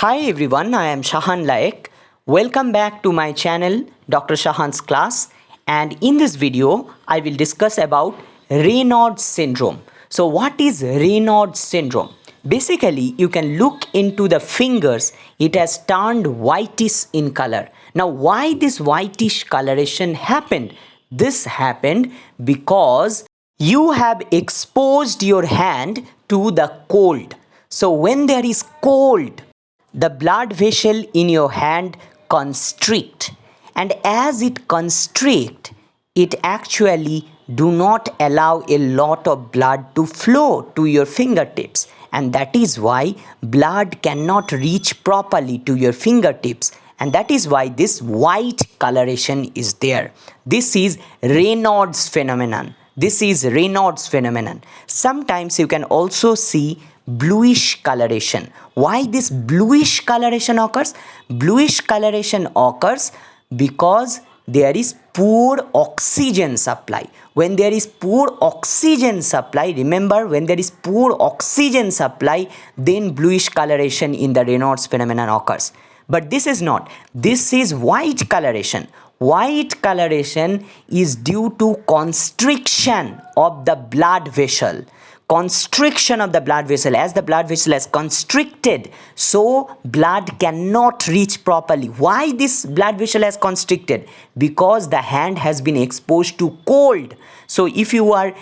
Hi everyone, I am Shahan Layek. Welcome back to my channel Dr. Shahan's class, and in this video I will discuss about Raynaud syndrome. So what is Raynaud syndrome? Basically you can look into the fingers, it has turned whitish in color. Now why this whitish coloration happened? This happened because you have exposed your hand to the cold. So when there is cold, the blood vessel in your hand constrict, and as it constrict, it actually do not allow a lot of blood to flow to your fingertips, and that is why blood cannot reach properly to your fingertips, and that is why this white coloration is there. This is Raynaud's phenomenon. Sometimes you can also see bluish coloration. Why this bluish coloration occurs? Bluish coloration occurs because there is poor oxygen supply. When there is poor oxygen supply, remember, when there is poor oxygen supply, then bluish coloration in the Raynaud's phenomenon occurs. But this is not. This is white coloration. White coloration is due to constriction of the blood vessel. Constriction of the blood vessel. As the blood vessel is constricted, so blood cannot reach properly. Why this blood vessel has constricted? Because the hand has been exposed to cold. So if you are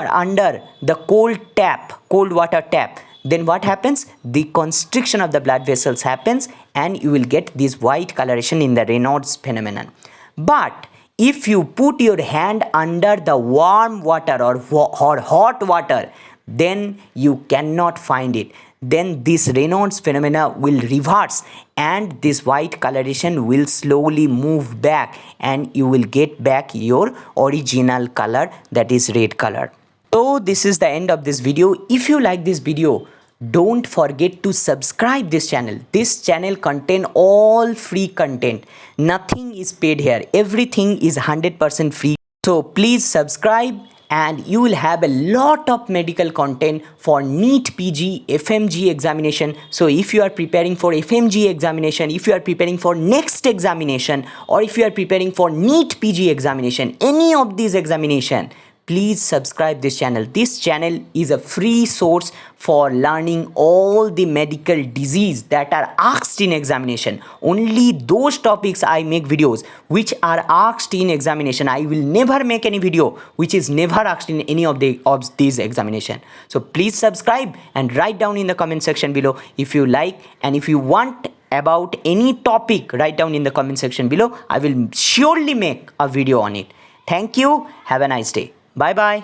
under the cold water tap, then what happens? The constriction of the blood vessels happens, and you will get this white coloration in the Raynaud's phenomenon. But if you put your hand under the warm water or hot water, then you cannot find it. Then this Raynaud's phenomena will reverse, and this white coloration will slowly move back, and you will get back your original color, that is red color. So this is the end of this video. If you like this video, don't forget to subscribe this channel. This channel contain all free content. Nothing is paid here. Everything is 100% free. So please subscribe, and you will have a lot of medical content for NEET PG, FMG examination. So if you are preparing for FMG examination, if you are preparing for next examination, or if you are preparing for NEET PG examination, any of these examination, please subscribe this channel. This channel is a free source for learning all the medical disease that are asked in examination. Only those topics I make videos which are asked in examination. I will never make any video which is never asked in any of these examination. So please subscribe and write down in the comment section below if you like, and if you want about any topic, write down in the comment section below. I will surely make a video on it. Thank you. Have a nice day. Bye bye.